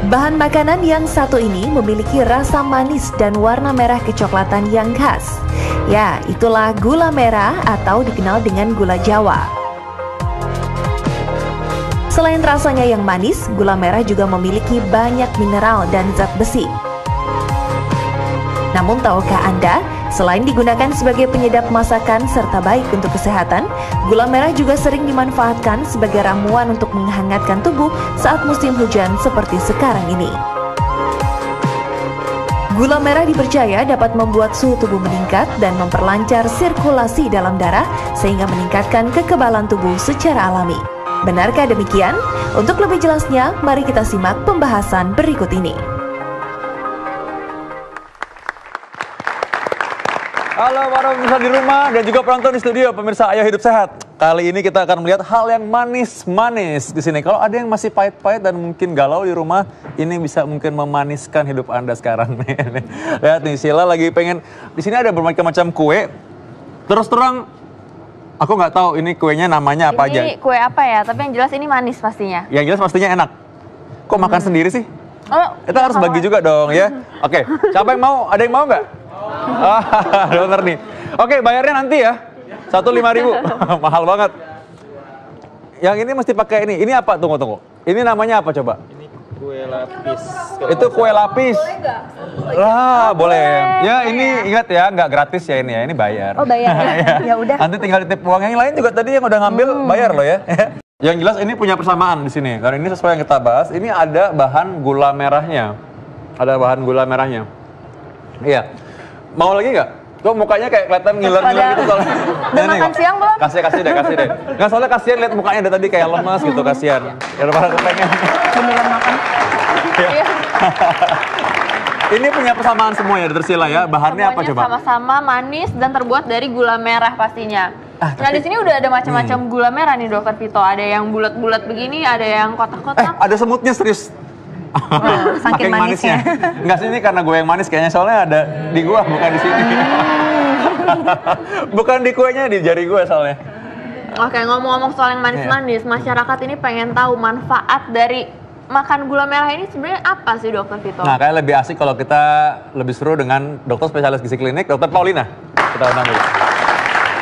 Bahan makanan yang satu ini memiliki rasa manis dan warna merah kecoklatan yang khas. Ya, itulah gula merah atau dikenal dengan gula Jawa. Selain rasanya yang manis, gula merah juga memiliki banyak mineral dan zat besi. Namun tahukah Anda, selain digunakan sebagai penyedap masakan serta baik untuk kesehatan, gula merah juga sering dimanfaatkan sebagai ramuan untuk menghangatkan tubuh saat musim hujan seperti sekarang ini. Gula merah dipercaya dapat membuat suhu tubuh meningkat dan memperlancar sirkulasi dalam darah sehingga meningkatkan kekebalan tubuh secara alami. Benarkah demikian? Untuk lebih jelasnya, mari kita simak pembahasan berikut ini. Halo para pemirsa di rumah dan juga penonton di studio, pemirsa Ayo Hidup Sehat. Kali ini kita akan melihat hal yang manis-manis di sini. Kalau ada yang masih pahit-pahit dan mungkin galau di rumah, ini bisa mungkin memaniskan hidup Anda sekarang nih. Lihat nih, Sheila lagi pengen. Di sini ada bermacam-macam kue. Terus terang, aku nggak tahu ini kuenya namanya apa aja. Ini kue apa ya? Tapi yang jelas ini manis pastinya. Yang jelas pastinya enak. Kok makan sendiri sih? Oh, kita harus bagi juga dong ya. Oke, siapa yang mau? Ada yang mau nggak? Bener nih. Oke, bayarnya nanti ya. 1.500. Mahal banget. Yang ini mesti pakai ini. Ini apa? Tunggu. Ini namanya apa coba? Ini kue lapis. Itu kue lapis. Boleh nggak? Boleh. Ya, ini ingat ya, nggak gratis ya ini ya. Ini bayar. Oh, bayar. Ya udah. Nanti tinggal titip uang. Yang lain juga tadi yang udah ngambil bayar loh ya. Yang jelas ini punya persamaan di sini. Karena ini sesuai yang kita bahas. Ini ada bahan gula merahnya. Ada bahan gula merahnya. Iya. Mau lagi nggak? Kok mukanya kayak kelihatan ngiler-ngiler gitu soalnya. Udah makan siang belum? Kasih deh. Nggak, soalnya kasihan lihat mukanya dari tadi kayak lemas gitu, kasihan. Ya udah kepengen. Beneran makan. Iya. Ini punya persamaan semua ya, Tersila ya. Bahannya semuanya apa coba? Sama-sama manis dan terbuat dari gula merah pastinya. Nah, di sini udah ada macam-macam gula merah nih, Dokter Vito. Ada yang bulat-bulat begini, ada yang kotak-kotak. Ada semutnya, serius. Saking manisnya. Enggak sih, ini karena gue yang manis kayaknya, soalnya ada di gua, bukan di sini. Bukan di kuenya, di jari gue soalnya. Oke, ngomong-ngomong soal yang manis-manis, masyarakat ini pengen tahu manfaat dari makan gula merah ini sebenarnya apa sih, Dokter Vito? Nah, kayak lebih asik kalau kita lebih seru dengan dokter spesialis gizi klinik, Dokter Paulina. Kita undang dulu.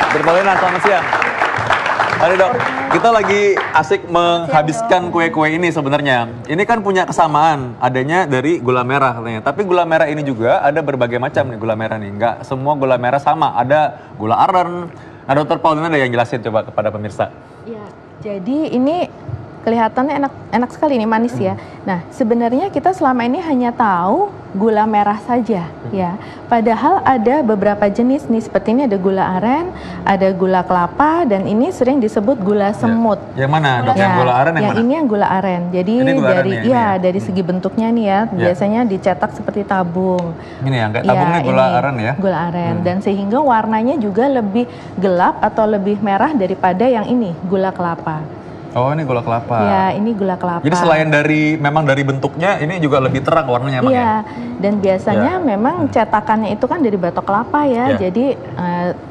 Dokter Paulina, selamat siang. Halo dok, kita lagi asik menghabiskan kue-kue ini sebenarnya. Ini kan punya kesamaan, adanya dari gula merah katanya. Tapi gula merah ini juga ada berbagai macam nih gula merah nih. Nggak semua gula merah sama, ada gula aren. Nah, Dokter Paulina ada yang jelasin coba kepada pemirsa. Ya, jadi ini kelihatannya enak sekali nih, manis ya. Nah, sebenarnya kita selama ini hanya tahu gula merah saja ya. Padahal ada beberapa jenis nih, seperti ini ada gula aren, ada gula kelapa, dan ini sering disebut gula semut. Yang mana dok? Yang gula aren yang mana? Ini yang gula aren. Jadi dari segi bentuknya nih ya, biasanya dicetak seperti tabung. Ini ya, kayak tabungnya gula aren ya? Gula aren, dan sehingga warnanya juga lebih gelap atau lebih merah daripada yang ini, gula kelapa. Oh, ini gula kelapa. Ya, ini gula kelapa. Jadi selain memang dari bentuknya, ini juga lebih terang warnanya emang ya? Iya, dan biasanya memang cetakannya itu kan dari batok kelapa ya, jadi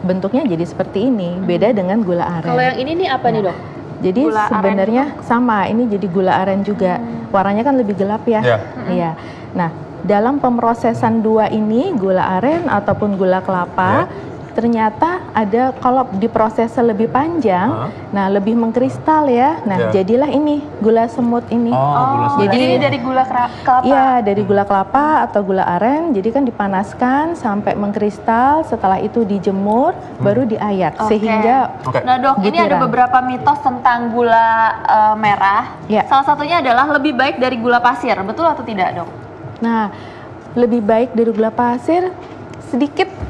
bentuknya jadi seperti ini, beda dengan gula aren. Kalau yang ini nih apa nih dok? Jadi gula sebenarnya sama, ini jadi gula aren juga, warnanya kan lebih gelap ya. Iya. Nah, dalam pemrosesan dua ini, gula aren ataupun gula kelapa, ternyata ada kalau diproses lebih panjang, nah lebih mengkristal ya. Nah, jadilah ini gula semut ini. Jadi ini dari gula kelapa. Iya, dari gula kelapa atau gula aren. Jadi kan dipanaskan sampai mengkristal, setelah itu dijemur, baru diayak sehingga. Nah, dok, ini ada beberapa mitos tentang gula merah. Salah satunya adalah lebih baik dari gula pasir. Betul atau tidak, dok? Nah, lebih baik dari gula pasir sedikit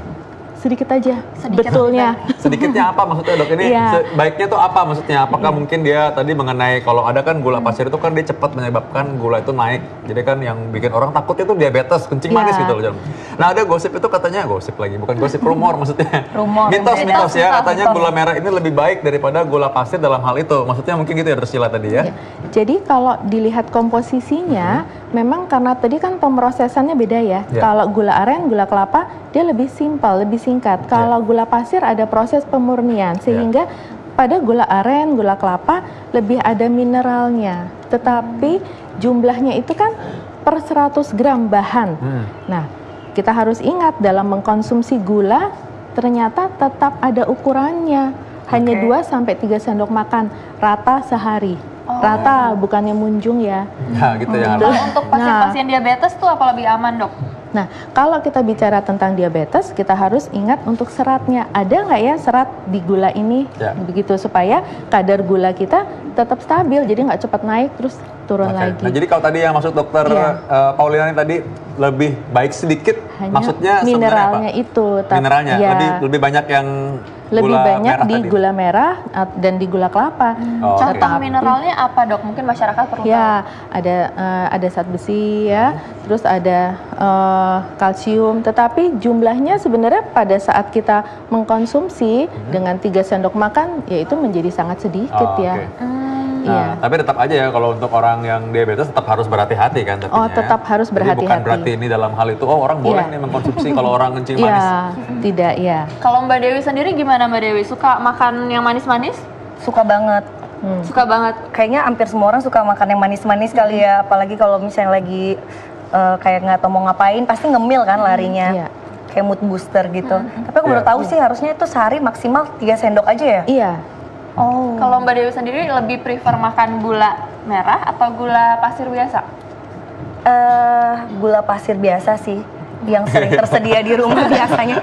aja, betulnya. Sedikitnya apa maksudnya dok? Ini baiknya tuh apa maksudnya? Apakah mungkin dia tadi mengenai kalau ada kan gula pasir itu kan dia cepat menyebabkan gula itu naik. Jadi kan yang bikin orang takutnya tuh diabetes, kencing manis gitu loh. Nah, ada gosip itu katanya, gosip lagi, bukan gosip, rumor maksudnya. Mitos ya, katanya gula merah ini lebih baik daripada gula pasir dalam hal itu. Maksudnya mungkin gitu ya Tersila tadi ya. Jadi kalau dilihat komposisinya, memang karena tadi kan pemrosesannya beda ya. Kalau gula aren, gula kelapa, dia lebih simpel, lebih singkat. Kalau gula pasir ada proses pemurnian, sehingga pada gula aren, gula kelapa lebih ada mineralnya. Tetapi jumlahnya itu kan per 100 gram bahan. Nah, kita harus ingat dalam mengkonsumsi gula ternyata tetap ada ukurannya. Hanya 2-3 sendok makan rata sehari. Rata, bukannya munjung ya. Nah, gitu ya. Kalau untuk pasien-pasien diabetes tuh apa lebih aman, Dok? Nah, kalau kita bicara tentang diabetes, kita harus ingat untuk seratnya. Ada nggak ya serat di gula ini? Begitu, supaya kadar gula kita tetap stabil, jadi nggak cepat naik terus turun lagi. Nah, jadi kalau tadi yang masuk dokter Paulina tadi lebih baik sedikit, hanya maksudnya mineralnya apa? itu. Mineralnya lebih banyak yang lebih gula banyak merah di tadi. gula merah dan di gula kelapa. Contoh mineralnya apa, Dok? Mungkin masyarakat perlu tahu. Ya, ada zat besi ya, terus ada kalsium. Tetapi jumlahnya sebenarnya pada saat kita mengkonsumsi dengan 3 sendok makan, yaitu menjadi sangat sedikit ya. Nah, tapi tetap aja ya kalau untuk orang yang diabetes tetap harus berhati-hati kan tentunya. Tetap harus berhati-hati. Jadi bukan berarti ini dalam hal itu orang boleh nih mengkonsumsi kalau orang kencing manis. Tidak ya. Kalau Mbak Dewi sendiri gimana, Mbak Dewi? Suka makan yang manis-manis? Suka banget. Suka banget. Kayaknya hampir semua orang suka makan yang manis-manis kali ya, apalagi kalau misalnya lagi kayak nggak tahu mau ngapain, pasti ngemil kan larinya. Kayak mood booster gitu. Tapi aku baru tahu sih harusnya itu sehari maksimal 3 sendok aja ya? Iya. Kalau Mbak Dewi sendiri lebih prefer makan gula merah atau gula pasir biasa? Gula pasir biasa sih, yang sering tersedia di rumah biasanya.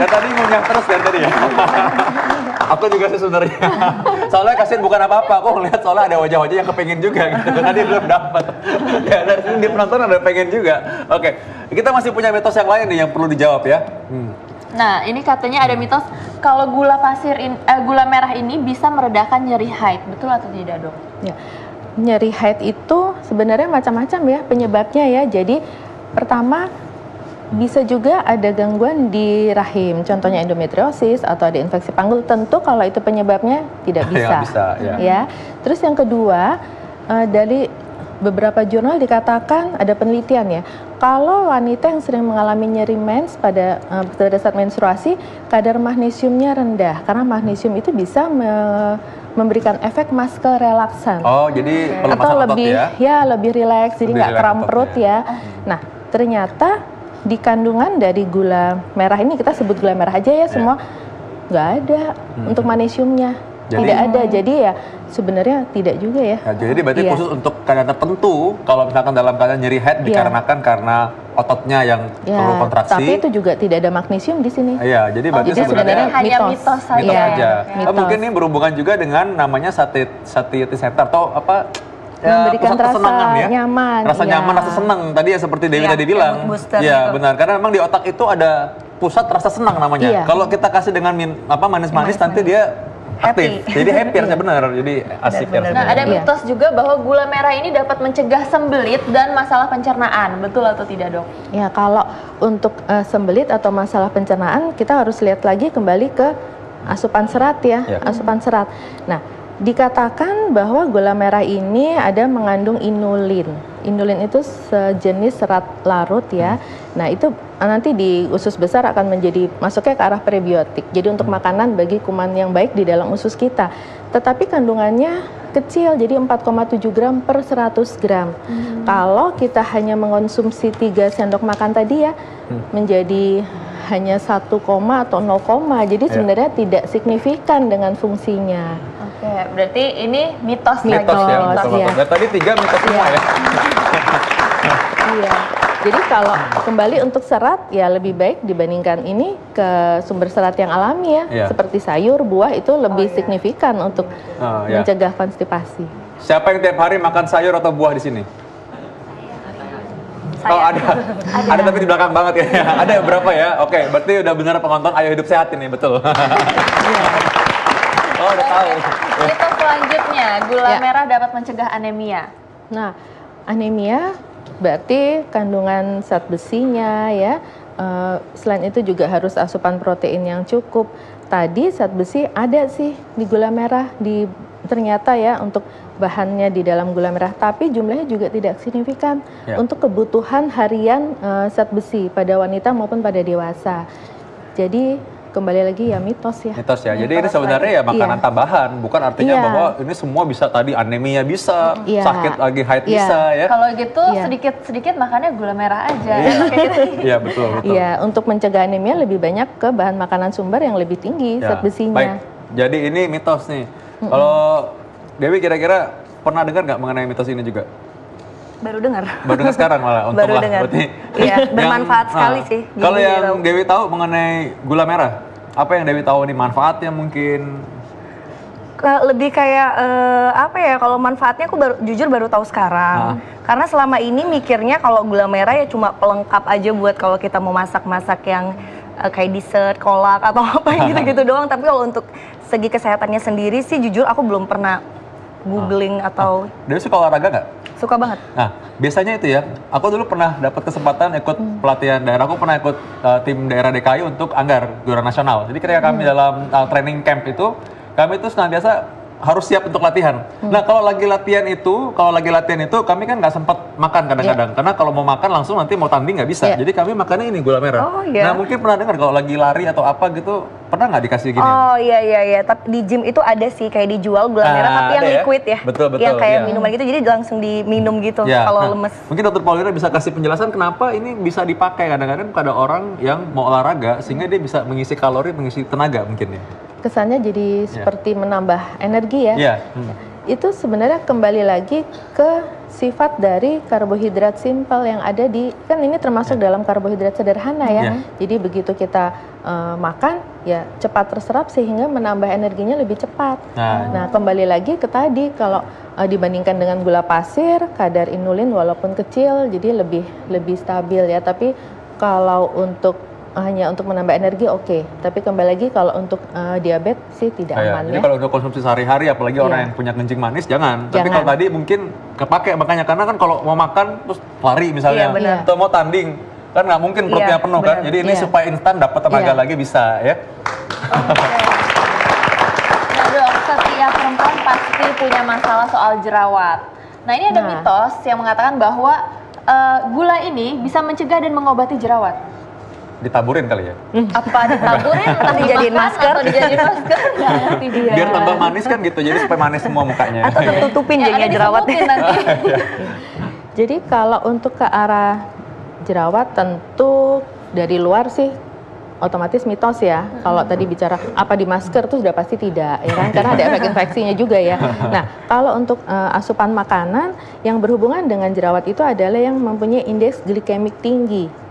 Dan tadi ngunyah terus kan tadi ya? Aku juga sih sebenarnya. Soalnya kasihan bukan apa-apa, aku ngeliat soalnya ada wajah-wajah yang kepengen juga gitu. Tadi belum dapat. Ya dari sini di penonton ada pengen juga. Oke, kita masih punya mitos yang lain nih yang perlu dijawab ya. Nah, ini katanya ada mitos kalau gula gula merah ini bisa meredakan nyeri haid. Betul atau tidak, Dok? Ya. Nyeri haid itu sebenarnya macam-macam ya penyebabnya ya. Jadi pertama bisa juga ada gangguan di rahim, contohnya endometriosis atau ada infeksi panggul. Tentu kalau itu penyebabnya tidak bisa. Ya. Terus yang kedua, dari beberapa jurnal dikatakan ada penelitian ya, kalau wanita yang sering mengalami nyeri mens pada saat menstruasi, kadar magnesiumnya rendah karena magnesium itu bisa memberikan efek muscle relaksan. Jadi atau lebih lebih rileks, jadi nggak kram perut ya. Nah, ternyata di kandungan dari gula merah ini, kita sebut gula merah aja ya, semua nggak ada untuk magnesiumnya. Tidak ada, jadi ya sebenarnya tidak juga ya. Jadi berarti khusus untuk keadaan tertentu, kalau misalkan dalam keadaan nyeri head dikarenakan karena ototnya yang perlu kontraksi. Tapi itu juga tidak ada magnesium di sini. Iya, jadi berarti sebenarnya hanya mitos saja. Mungkin ini berhubungan juga dengan namanya satiety center atau apa? Memberikan rasa nyaman. Rasa nyaman, rasa senang. Tadi ya seperti Dewi tadi bilang. Iya, benar. Karena memang di otak itu ada pusat rasa senang namanya. Kalau kita kasih dengan manis-manis nanti dia aktif. Jadi happy harusnya benar. Jadi asik kan. Nah, ada mitos juga bahwa gula merah ini dapat mencegah sembelit dan masalah pencernaan. Betul atau tidak, Dok? Ya, kalau untuk sembelit atau masalah pencernaan, kita harus lihat lagi kembali ke asupan serat ya, asupan serat. Nah, dikatakan bahwa gula merah ini ada mengandung inulin. Inulin itu sejenis serat larut ya. Nah, itu nanti di usus besar akan masuknya ke arah prebiotik. Jadi untuk makanan bagi kuman yang baik di dalam usus kita. Tetapi kandungannya kecil, jadi 4,7 gram per 100 gram. Kalau kita hanya mengonsumsi 3 sendok makan tadi ya, menjadi hanya 1, atau 0, jadi sebenarnya tidak signifikan dengan fungsinya. Oke, berarti ini mitos ya. Tadi 3 mitos semua ya. Iya. Jadi kalau kembali untuk serat ya lebih baik dibandingkan ini ke sumber serat yang alami ya, seperti sayur, buah itu lebih signifikan untuk mencegah konstipasi. Siapa yang tiap hari makan sayur atau buah di sini? Ada tapi di belakang banget ya. Ada berapa ya? Oke, berarti udah benar penonton Ayo Hidup Sehat ini, betul. Udah tahu. Mitos selanjutnya, gula merah dapat mencegah anemia. Nah, anemia berarti kandungan zat besinya ya. Selain itu juga harus asupan protein yang cukup. Tadi zat besi ada sih di gula merah, ternyata ya untuk bahannya di dalam gula merah, tapi jumlahnya juga tidak signifikan untuk kebutuhan harian zat besi pada wanita maupun pada dewasa. Jadi kembali lagi ya mitos ya. Mitos ya. Jadi ini sebenarnya ya makanan tambahan, bukan artinya bahwa ini semua bisa tadi anemia bisa, sakit lagi haid bisa ya. Kalau gitu sedikit-sedikit makannya gula merah aja. Iya betul. Iya, untuk mencegah anemia lebih banyak ke bahan makanan sumber yang lebih tinggi zat besinya. Baik. Jadi ini mitos nih. Kalau Dewi kira-kira pernah dengar nggak mengenai mitos ini juga? Baru dengar. Baru dengar sekarang malah. Baru dengar. Iya, bermanfaat sekali sih. Kalau yang Dewi tahu mengenai gula merah, apa yang Dewi tahu nih manfaatnya mungkin? Lebih kayak apa ya? Kalau manfaatnya aku jujur baru tahu sekarang. Karena selama ini mikirnya kalau gula merah ya cuma pelengkap aja buat kalau kita mau masak-masak yang kayak dessert, kolak atau apa gitu-gitu doang. Tapi kalau untuk segi kesehatannya sendiri sih jujur aku belum pernah googling atau. Dewi suka olahraga nggak? Suka banget. Nah, biasanya itu ya, aku dulu pernah dapat kesempatan ikut pelatihan daerah, aku pernah ikut tim daerah DKI untuk Anggar, juara nasional. Jadi ketika kami dalam training camp itu, kami itu senantiasa harus siap untuk latihan. Nah, kalau lagi latihan itu kami kan nggak sempat makan kadang-kadang. Karena kalau mau makan langsung nanti mau tanding nggak bisa. Jadi kami makannya ini gula merah. Nah, mungkin pernah dengar kalau lagi lari atau apa gitu, pernah nggak dikasih gini? Oh iya. Tapi di gym itu ada sih kayak dijual gula merah tapi yang liquid ya. Betul. Yang kayak minuman gitu, jadi langsung diminum gitu kalau lemes. Mungkin Dokter Paulina bisa kasih penjelasan kenapa ini bisa dipakai kadang-kadang pada orang yang mau olahraga sehingga dia bisa mengisi kalori, mengisi tenaga mungkin ya. Kesannya jadi seperti menambah energi ya. Itu sebenarnya kembali lagi ke sifat dari karbohidrat simpel yang ada di, kan ini termasuk dalam karbohidrat sederhana ya. Jadi begitu kita makan ya cepat terserap sehingga menambah energinya lebih cepat. Nah kembali lagi ke tadi kalau dibandingkan dengan gula pasir kadar inulin walaupun kecil jadi lebih stabil ya. Tapi kalau untuk hanya untuk menambah energi tapi kembali lagi kalau untuk diabetes sih tidak aman Jadi kalau udah konsumsi sehari-hari apalagi orang yang punya kencing manis jangan. Tapi kalau tadi mungkin kepake makanya karena kan kalau mau makan terus lari misalnya atau mau tanding kan nggak mungkin perutnya penuh kan. Jadi ini supaya instan dapat tenaga lagi bisa ya. Nah dok, setiap perempuan pasti punya masalah soal jerawat. Nah ini ada mitos yang mengatakan bahwa gula ini bisa mencegah dan mengobati jerawat. Ditaburin kali ya? Apa ditaburin atau dijadiin masker? Atau dijadiin masker? Biar tambah manis kan gitu, jadi supaya manis semua mukanya. Atau tertutupin jadinya jerawatnya. Jadi kalau untuk ke arah jerawat tentu dari luar sih otomatis mitos ya. Kalau tadi bicara apa di masker tuh sudah pasti tidak ya kan, karena ada efek infeksinya juga ya. Nah kalau untuk asupan makanan yang berhubungan dengan jerawat itu adalah yang mempunyai indeks glikemik tinggi.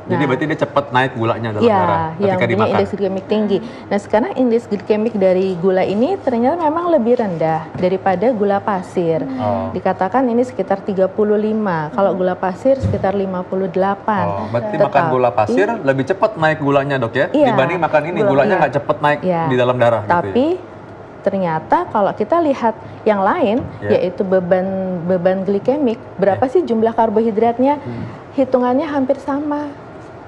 Jadi berarti dia cepat naik gulanya dalam darah ketika dimakan. Indeks glikemik tinggi. Nah sekarang indeks glikemik dari gula ini ternyata memang lebih rendah daripada gula pasir. Dikatakan ini sekitar 35. Kalau gula pasir sekitar 58. Berarti makan gula pasir lebih cepat naik gulanya dok ya? Dibanding makan ini gulanya nggak cepat naik di dalam darah. Tapi ternyata kalau kita lihat yang lain yaitu beban glikemik, berapa sih jumlah karbohidratnya? Hitungannya hampir sama.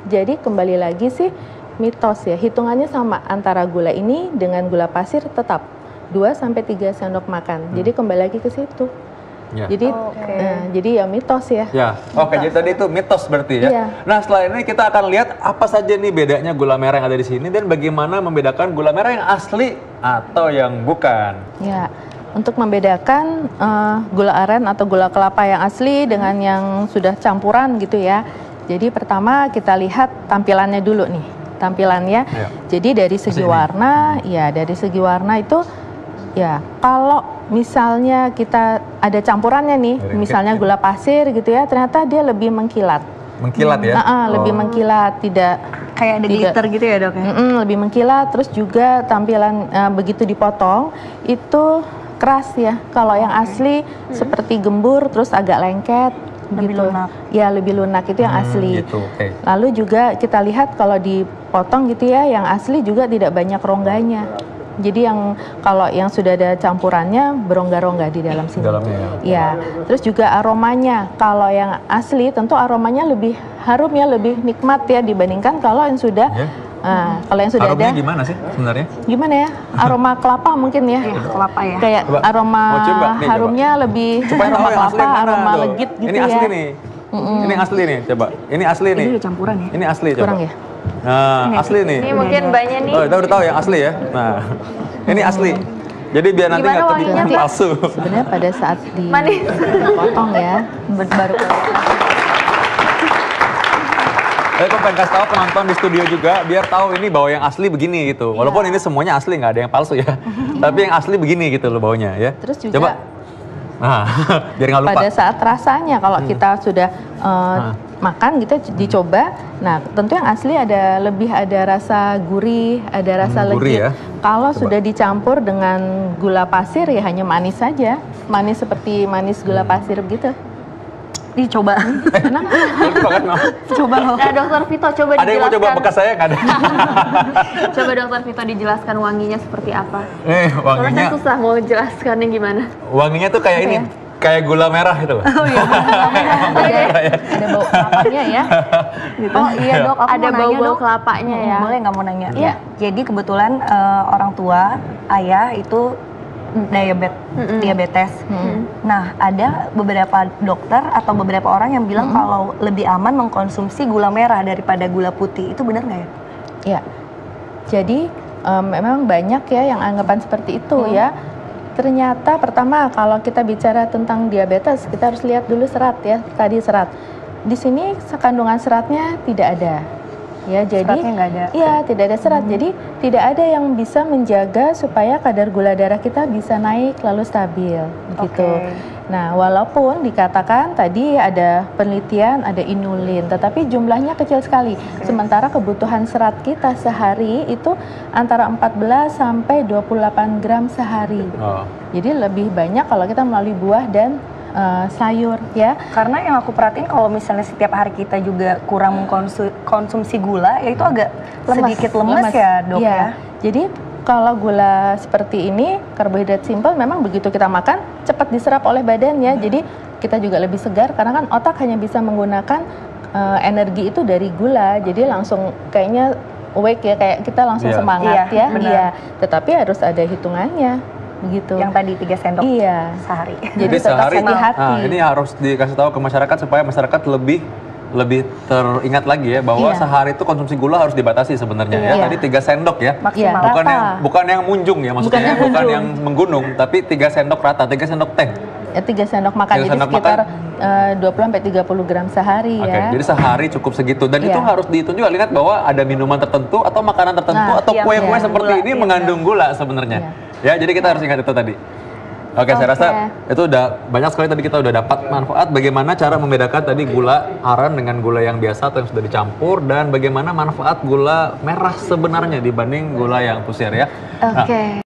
Jadi kembali lagi sih mitos ya, hitungannya sama antara gula ini dengan gula pasir tetap 2-3 sendok makan. Jadi kembali lagi ke situ. Jadi jadi ya mitos ya. Jadi tadi itu mitos berarti ya. Nah setelah ini kita akan lihat apa saja nih bedanya gula merah yang ada di sini dan bagaimana membedakan gula merah yang asli atau yang bukan. Ya. Untuk membedakan gula aren atau gula kelapa yang asli dengan yang sudah campuran gitu ya. Jadi pertama kita lihat tampilannya dulu nih. Tampilannya. Jadi dari segi warna, dari segi warna itu kalau misalnya kita ada campurannya nih, misalnya gula pasir gitu ya, ternyata dia lebih mengkilat. Mengkilat ya? Lebih mengkilat, tidak kayak ada glitter gitu ya dok ya? Lebih mengkilat, terus juga tampilan begitu dipotong itu keras ya. Kalau yang asli seperti gembur terus agak lengket lebih gitu. Lunak. Ya lebih lunak itu yang asli. Gitu, Lalu juga kita lihat kalau dipotong gitu ya, yang asli juga tidak banyak rongganya. Jadi yang kalau yang sudah ada campurannya berongga-rongga di dalam sini. Ya. Terus juga aromanya. Kalau yang asli tentu aromanya lebih harum ya, lebih nikmat ya dibandingkan kalau yang sudah kalau yang sudah aromanya ada. Gimana sih sebenarnya? Gimana ya? Aroma kelapa mungkin ya. Kelapa ya. Kayak aroma harumnya lebih aroma kelapa, aroma legit gitu ini ya. Ini asli nih. Ini asli nih, coba. Ini asli nih. Ini udah campuran ya? Ini asli, coba. Kurang ya? Nah, asli nih. Ini mungkin banyak nih. Oh, kita udah tahu yang asli ya. Nah, ini asli. Jadi biar nanti nggak kebiasaan palsu. Sebenarnya pada saat Manis. dipotong ya, baru Aku pengen kasih tahu penonton di studio juga biar tahu ini bau yang asli begini gitu. Walaupun ini semuanya asli, nggak ada yang palsu ya. Tapi yang asli begini gitu loh baunya ya. Terus juga coba. Nah, biar nggak lupa. Pada saat rasanya kalau kita sudah makan kita dicoba. Nah, tentu yang asli ada rasa gurih, ada rasa legit. Ya? Kalau sudah dicampur dengan gula pasir ya hanya manis saja. Manis seperti manis gula pasir gitu. Dicoba. Coba loh. Nah, Dokter Vito coba dijelaskan. Ada yang mau coba bekas saya nggak ada? Coba Dokter Vito dijelaskan wanginya seperti apa. Wanginya. Soalnya susah mau jelaskannya gimana. Wanginya tuh kayak ini, kayak gula merah itu. Oh iya. Ada bau kelapanya ya. Gitu. Oh iya dok, aku ada mau bau-bau nanya, dok. kelapanya ya. Boleh nggak mau nanya? Iya. Jadi kebetulan orang tua, ayah itu diabetes. Nah, ada beberapa dokter atau beberapa orang yang bilang kalau lebih aman mengkonsumsi gula merah daripada gula putih. Itu benar nggak ya? Iya. Jadi memang banyak ya yang anggapan seperti itu ya. Ternyata pertama kalau kita bicara tentang diabetes, kita harus lihat dulu serat ya. Tadi serat. Di sini kandungan seratnya tidak ada. Ya, jadi seratnya nggak ada. Iya, tidak ada serat. Jadi tidak ada yang bisa menjaga supaya kadar gula darah kita bisa naik lalu stabil gitu. Nah, walaupun dikatakan tadi ada penelitian ada inulin, tetapi jumlahnya kecil sekali. Sementara kebutuhan serat kita sehari itu antara 14 sampai 28 gram sehari. Jadi lebih banyak kalau kita melalui buah dan sayur ya. Karena yang aku perhatiin kalau misalnya setiap hari kita juga kurang mengkonsumsi gula, ya itu agak sedikit lemes ya dok ya. Jadi kalau gula seperti ini, karbohidrat simpel memang begitu kita makan cepat diserap oleh badan ya. Jadi kita juga lebih segar karena kan otak hanya bisa menggunakan energi itu dari gula. Jadi langsung kayaknya awake ya, kayak kita langsung semangat ya. Iya. Tetapi harus ada hitungannya. Begitu. Yang tadi 3 sendok sehari. Jadi sehari. Hati-hati. Ini harus dikasih tahu ke masyarakat supaya masyarakat lebih teringat lagi ya bahwa sehari itu konsumsi gula harus dibatasi sebenarnya ya. Tadi 3 sendok ya. Maksimal. Bukan yang munjung ya maksudnya, bukan yang menggunung, tapi 3 sendok rata, 3 sendok teh. 3 sendok makan, jadi sekitar 20-30 gram sehari ya. Jadi sehari cukup segitu. Dan itu harus dihitung juga, lihat bahwa ada minuman tertentu atau makanan tertentu atau kue-kue seperti ini mengandung gula sebenarnya. Ya, jadi kita harus ingat itu tadi. Oke, saya rasa itu udah banyak sekali tadi kita udah dapat manfaat bagaimana cara membedakan tadi gula aren dengan gula yang biasa atau yang sudah dicampur dan bagaimana manfaat gula merah sebenarnya dibanding gula yang pusir ya. Oke.